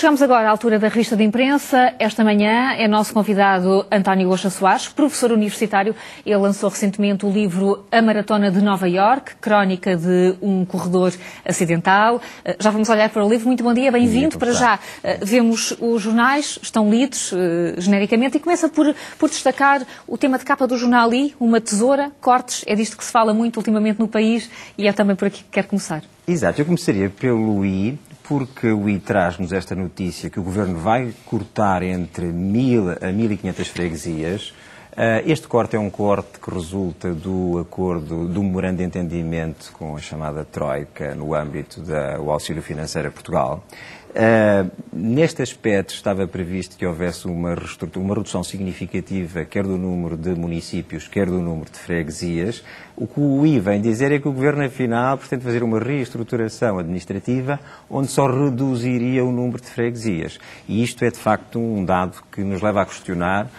Chegamos agora à altura da revista de imprensa. Esta manhã é nosso convidado António Goxa Soares, professor universitário. Ele lançou recentemente o livro A Maratona de Nova Iorque, crónica de um corredor acidental. Já vamos olhar para o livro. Muito bom dia, bem-vindo. Para já, vemos os jornais, estão lidos genericamente, e começa por destacar o tema de capa do jornal I, uma tesoura, cortes. É disto que se fala muito ultimamente no país e é também por aqui que quero começar. Exato, eu começaria pelo I, porque o I traz-nos esta notícia que o Governo vai cortar entre 1.000 a 1.500 freguesias. Este corte é um corte que resulta do acordo, do memorando de entendimento com a chamada Troika no âmbito do auxílio financeiro a Portugal. Neste aspecto estava previsto que houvesse uma redução significativa, quer do número de municípios, quer do número de freguesias. O que o I vem dizer é que o Governo, afinal, pretende fazer uma reestruturação administrativa onde só reduziria o número de freguesias. E isto é, de facto, um dado que nos leva a questionar.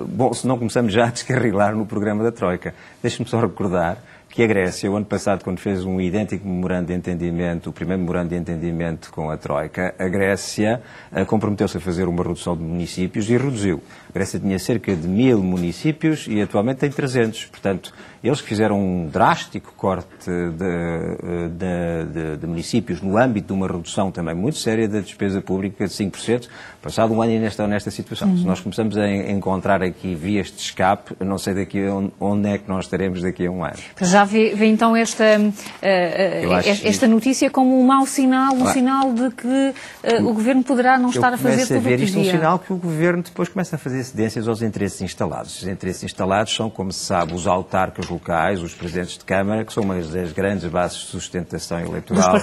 Bom, se não começamos já a descarrilar no programa da Troika. Deixe-me só recordar que a Grécia, o ano passado, quando fez um idêntico memorando de entendimento, o primeiro memorando de entendimento com a Troika, a Grécia comprometeu-se a fazer uma redução de municípios e reduziu. A Grécia tinha cerca de 1.000 municípios e atualmente tem 300. Portanto, eles que fizeram um drástico corte de municípios no âmbito de uma redução também muito séria da despesa pública de 5%, passado um ano ainda estão nesta situação. Se nós começamos a encontrar aqui vias de escape, eu não sei daqui onde é que nós estaremos daqui a um ano. Já vê então esta notícia como um mau sinal, sinal de que o Governo poderá não estar a fazer tudo o que devia. Isto é um sinal que o Governo depois começa a fazer cedências aos interesses instalados. Os interesses instalados são, como se sabe, os autarcas locais, os presidentes de Câmara, que são uma das grandes bases de sustentação eleitoral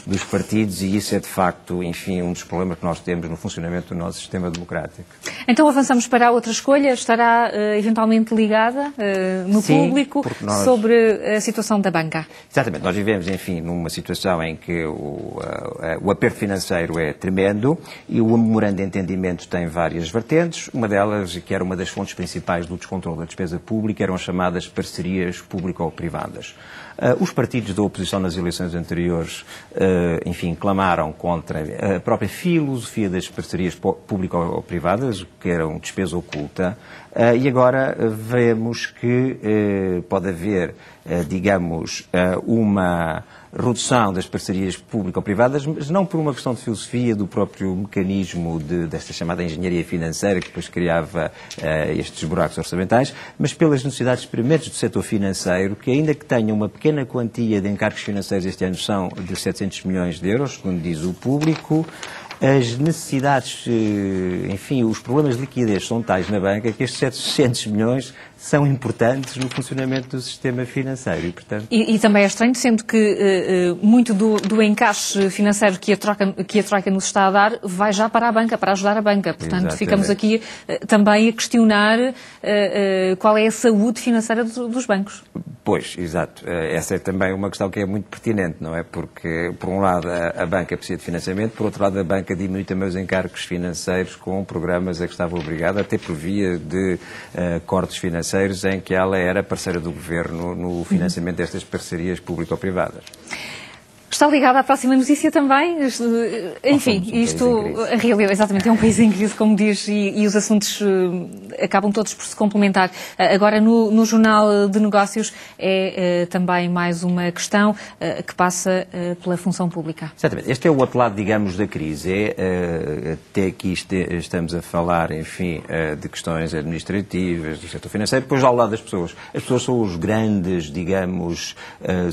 dos partidos, e isso é, de facto, enfim, um dos problemas que nós temos no funcionamento do nosso sistema democrático. Então avançamos para a outra escolha. Estará eventualmente ligada no público sobre a situação da banca. Exatamente. Nós vivemos, enfim, numa situação em que o aperto financeiro é tremendo e o memorando de entendimento tem várias vertentes. Uma delas, que era uma das fontes principais do descontrole da despesa pública, eram as chamadas parcerias público-privadas. Os partidos da oposição nas eleições anteriores, enfim, clamaram contra a própria filosofia das parcerias público-privadas, que eram despesa oculta, e agora vemos que pode haver, digamos, uma redução das parcerias público-privadas, mas não por uma questão de filosofia do próprio mecanismo desta chamada engenharia financeira, que depois criava estes buracos orçamentais, mas pelas necessidades experimentos do setor financeiro, que ainda que tenha uma pequena quantia de encargos financeiros este ano são de 700 milhões de euros, segundo diz o público. As necessidades, enfim, os problemas de liquidez são tais na banca que estes 700 milhões são importantes no funcionamento do sistema financeiro. E, portanto... e também é estranho, sendo que muito do encaixe financeiro que a Troika nos está a dar vai já para a banca, para ajudar a banca. Portanto, exatamente, ficamos aqui também a questionar qual é a saúde financeira dos bancos. Pois, exato. Essa é também uma questão que é muito pertinente, não é? Porque, por um lado, a banca precisa de financiamento, por outro lado, a banca diminui também os encargos financeiros com programas a que estava obrigada, até por via de cortes financeiros, em que ela era parceira do Governo no financiamento destas parcerias público-privadas. Está ligada à próxima notícia também? Enfim, a realidade, exatamente, é um país em crise, como diz, e os assuntos acabam todos por se complementar. Agora, no Jornal de Negócios, é também mais uma questão que passa pela função pública. Exatamente. Este é o outro lado, digamos, da crise. Até aqui estamos a falar, enfim, de questões administrativas, do setor financeiro, depois ao lado das pessoas. As pessoas são os grandes, digamos,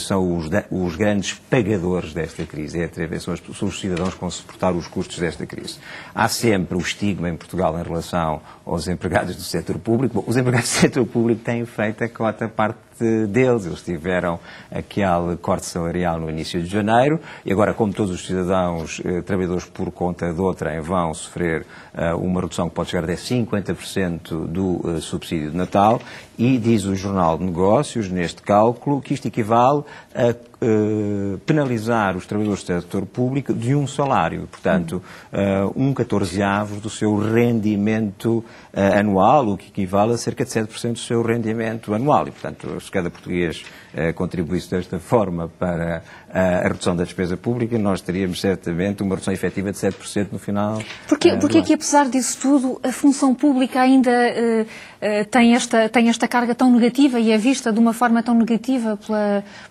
são os grandes pagadores desta crise, são os cidadãos que vão suportar os custos desta crise. Há sempre o estigma em Portugal em relação aos empregados do setor público. Bom, os empregados do setor público têm feito a cota parte deles. Eles tiveram aquele corte salarial no início de janeiro e agora, como todos os cidadãos trabalhadores por conta de outrem vão sofrer uma redução que pode chegar até 50% do subsídio de Natal, e diz o Jornal de Negócios, neste cálculo, que isto equivale a penalizar os trabalhadores do setor público de um salário, portanto, 1/14 do seu rendimento anual, o que equivale a cerca de 7% do seu rendimento anual. E, portanto, se cada português contribuísse desta forma para a redução da despesa pública, nós teríamos certamente uma redução efetiva de 7% no final. Porque é que, apesar disso tudo, a função pública ainda tem esta carga tão negativa e é vista de uma forma tão negativa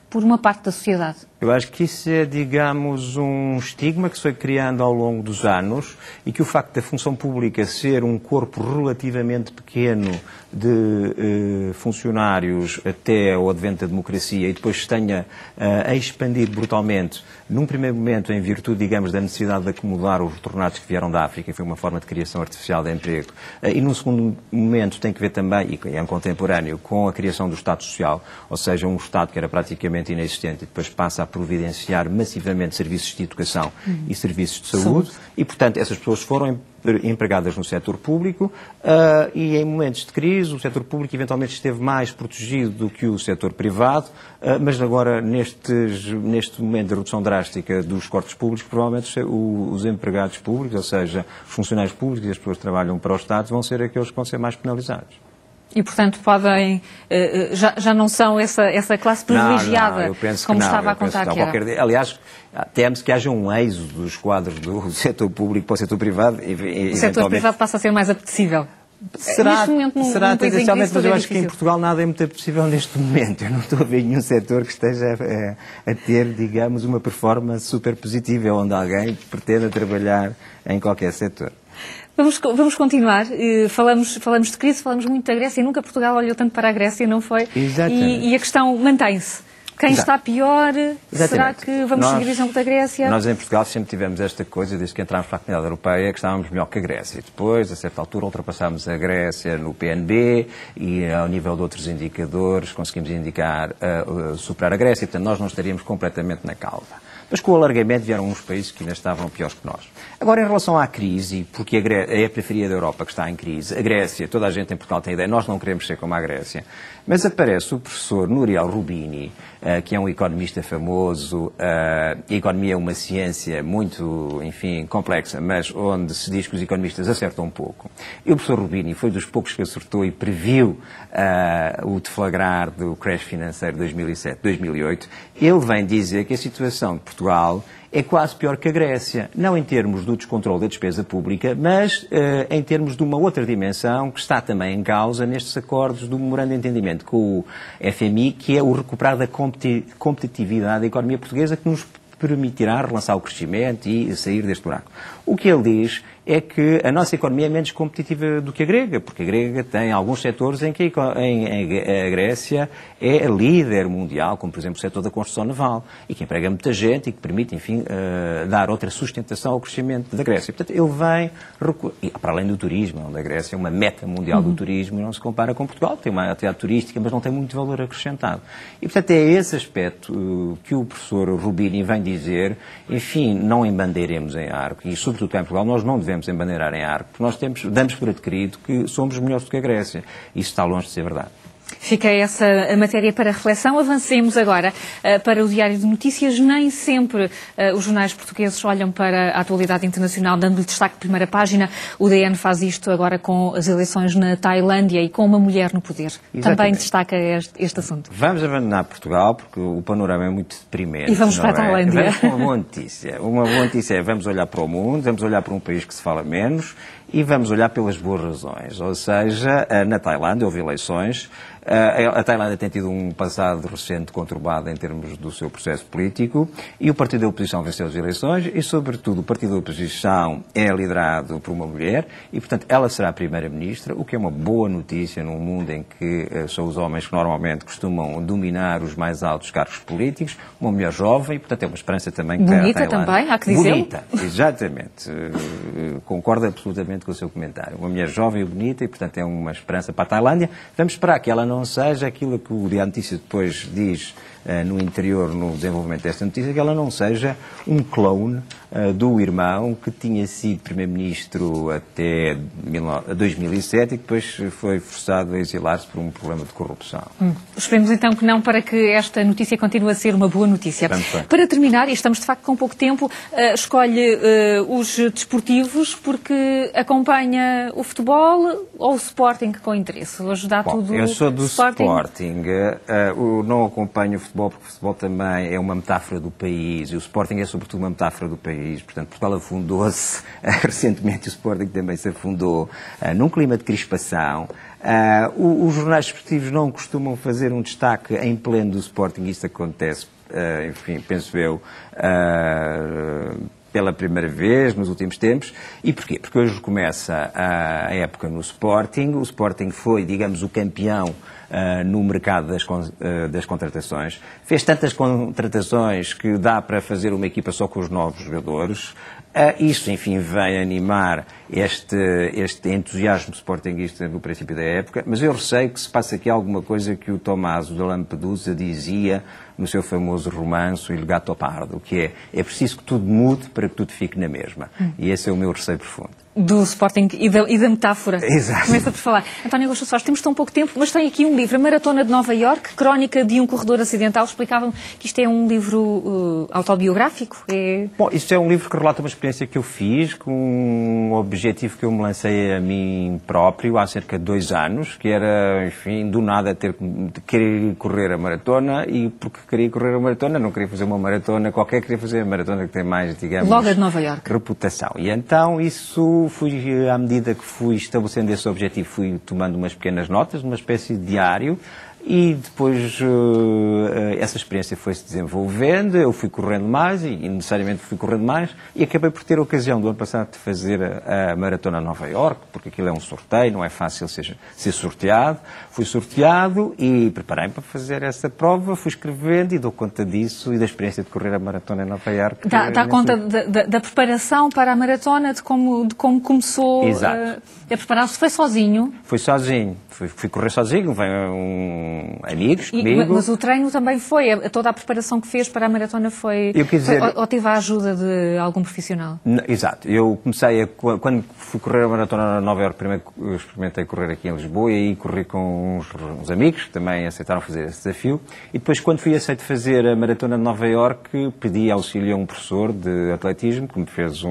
por uma parte da sociedade? Eu acho que isso é, digamos, um estigma que se foi criando ao longo dos anos e que o facto da função pública ser um corpo relativamente pequeno de funcionários até o advento da democracia e depois se tenha a expandir brutalmente, num primeiro momento em virtude, digamos, da necessidade de acomodar os retornados que vieram da África, foi uma forma de criação artificial de emprego, e num segundo momento tem que ver também, e é um contemporâneo, com a criação do Estado Social, ou seja, um Estado que era praticamente inexistente e depois passa a providenciar massivamente serviços de educação e serviços de saúde, e portanto essas pessoas foram empregadas no setor público e em momentos de crise o setor público eventualmente esteve mais protegido do que o setor privado, mas agora neste momento de redução drástica dos cortes públicos, provavelmente os empregados públicos, ou seja, os funcionários públicos e as pessoas que trabalham para o Estado vão ser aqueles que vão ser mais penalizados. E, portanto, já não são essa classe privilegiada, como estava a contar que era. Aliás, teme-se que haja um êxodo dos quadros do setor público para o setor privado. O setor privado passa a ser mais apetecível. Será tendencialmente, mas eu acho que em Portugal nada é muito apetecível neste momento. Eu não estou a ver nenhum setor que esteja a ter, digamos, uma performance super positiva, onde alguém pretenda trabalhar em qualquer setor. Vamos continuar. Falamos de crise, falamos muito da Grécia. Nunca Portugal olhou tanto para a Grécia, não foi? Exatamente. E a questão mantém-se. Quem está pior? Exatamente. Será que vamos seguir o exemplo da Grécia? Nós em Portugal sempre tivemos esta coisa, desde que entramos para a Comunidade Europeia, que estávamos melhor que a Grécia. Depois, a certa altura, ultrapassámos a Grécia no PNB e, ao nível de outros indicadores, conseguimos superar a Grécia. Portanto, nós não estaríamos completamente na cauda. Mas com o alargamento vieram uns países que ainda estavam piores que nós. Agora, em relação à crise, porque é a periferia da Europa que está em crise, a Grécia, toda a gente em Portugal tem ideia, nós não queremos ser como a Grécia, mas aparece o professor Nouriel Roubini, que é um economista famoso, a economia é uma ciência muito, enfim, complexa, mas onde se diz que os economistas acertam um pouco. E o professor Roubini foi dos poucos que acertou e previu o deflagrar do crash financeiro de 2007-2008. Ele vem dizer que a situação de Portugal é quase pior que a Grécia, não em termos do descontrole da despesa pública, mas em termos de uma outra dimensão que está também em causa nestes acordos do memorando de entendimento com o FMI, que é o recuperar da competitividade da economia portuguesa, que nos permitirá relançar o crescimento e sair deste buraco. O que ele diz é que a nossa economia é menos competitiva do que a grega, porque a grega tem alguns setores em que a Grécia é líder mundial, como por exemplo o setor da construção naval, e que emprega muita gente e que permite, enfim, dar outra sustentação ao crescimento da Grécia. Portanto, ele vem, para além do turismo, onde a Grécia é uma meta mundial do turismo e não se compara com Portugal, tem uma atividade turística, mas não tem muito valor acrescentado. E, portanto, é esse aspecto que o professor Roubini vem dizer, enfim, não embandeiremos em arco, e sobretudo cá em Portugal nós não devemos embandeirar em arco, porque nós damos por adquirido que somos melhores do que a Grécia. Isso está longe de ser verdade. Fica essa a matéria para reflexão. Avancemos agora para o Diário de Notícias. Nem sempre os jornais portugueses olham para a atualidade internacional, dando-lhe destaque de primeira página. O DN faz isto agora com as eleições na Tailândia e com uma mulher no poder. Exatamente. Também destaca este assunto. Vamos abandonar Portugal, porque o panorama é muito deprimente. E vamos para a Tailândia. Vamos com uma boa notícia. Uma boa notícia é vamos olhar para o mundo, vamos olhar para um país que se fala menos e vamos olhar pelas boas razões. Ou seja, na Tailândia houve eleições. A Tailândia tem tido um passado recente conturbado em termos do seu processo político e o partido da oposição venceu as eleições e, sobretudo, o partido da oposição é liderado por uma mulher e, portanto, ela será a primeira-ministra, o que é uma boa notícia num mundo em que são os homens que normalmente costumam dominar os mais altos cargos políticos, uma mulher jovem e, portanto, é uma esperança também que bonita também, há que dizer. Bonita, exatamente. Concordo absolutamente com o seu comentário. Uma mulher jovem e bonita e, portanto, é uma esperança para a Tailândia. Vamos esperar que ela não seja aquilo que o Diário de Notícias depois diz no interior, no desenvolvimento desta notícia, que ela não seja um clone do irmão, que tinha sido primeiro-ministro até 2007 e que depois foi forçado a exilar-se por um problema de corrupção. Esperemos então que não, para que esta notícia continue a ser uma boa notícia. Para terminar, e estamos de facto com pouco tempo, escolhe os desportivos porque acompanha o futebol ou o Sporting com interesse? Hoje dá tudo. Eu sou do Sporting. Não acompanho o futebol porque o futebol também é uma metáfora do país e o Sporting é sobretudo uma metáfora do país. Portanto, Portugal afundou-se recentemente, o Sporting também se afundou num clima de crispação. Os jornais desportivos não costumam fazer um destaque em pleno do Sporting, isso acontece, enfim, penso eu, pela primeira vez nos últimos tempos. E porquê? Porque hoje começa a época no Sporting. O Sporting foi, digamos, o campeão no mercado das contratações. Fez tantas contratações que dá para fazer uma equipa só com os novos jogadores. Isso, enfim, vem animar este entusiasmo sportinguista no princípio da época, mas eu receio que se passe aqui alguma coisa que o Tommaso da Lampedusa dizia no seu famoso romance Il Gattopardo, que é preciso que tudo mude para que tudo fique na mesma. E esse é o meu receio profundo. Do Sporting e da metáfora. Exato. Começa por falar. António Augusto Soares, temos tão pouco tempo, mas tem aqui um livro, A Maratona de Nova Iorque, Crónica de um Corredor Acidental. Explicavam que isto é um livro autobiográfico? Bom, isto é um livro que relata uma experiência que eu fiz, com um objetivo que eu me lancei a mim próprio há cerca de 2 anos, que era, enfim, do nada querer correr a maratona, e porque queria correr a maratona, não queria fazer uma maratona qualquer, queria fazer a maratona que tem mais, digamos, logo a de Nova Iorque, reputação. E então isso à medida que fui estabelecendo esse objetivo, fui tomando umas pequenas notas, numa espécie de diário, e depois essa experiência foi-se desenvolvendo, eu fui correndo mais, e necessariamente fui correndo mais, e acabei por ter a ocasião do ano passado de fazer a Maratona Nova Iorque, porque aquilo é um sorteio, não é fácil ser sorteado. Fui sorteado e preparei-me para fazer essa prova, fui escrevendo e dou conta disso e da experiência de correr a Maratona Nova Iorque. Dá conta da preparação para a maratona, de como começou a preparar-se? Foi sozinho? Fui sozinho. Fui correr sozinho, vem amigos comigo. Mas o treino também foi, toda a preparação que fez para a maratona foi... ou teve a ajuda de algum profissional? Exato. Eu comecei, quando fui correr a maratona na Nova Iorque, primeiro experimentei correr aqui em Lisboa e aí corri com uns amigos que também aceitaram fazer esse desafio. E depois, quando fui aceito fazer a maratona de Nova Iorque, pedi auxílio a um professor de atletismo que me fez o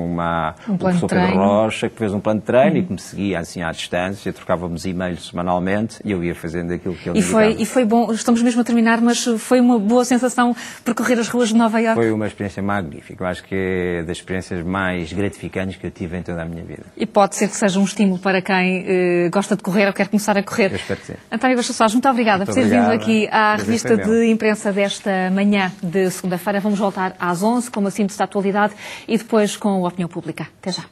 professor Pedro Rocha, que fez um plano de treino e que me seguia assim à distância, trocávamos e-mails semanalmente e eu ia fazendo aquilo que ele indicava. E foi bom, estamos mesmo a terminar, mas foi uma boa sensação percorrer as ruas de Nova Iorque? Foi uma experiência magnífica, eu acho que é das experiências mais gratificantes que eu tive em toda a minha vida. E pode ser que seja um estímulo para quem gosta de correr ou quer começar a correr. Eu espero que sim. António Augusto Soares, muito obrigada por ter vindo aqui à revista de imprensa desta manhã de segunda-feira. Vamos voltar às 11 com uma síntese da atualidade e depois com a opinião pública. Até já.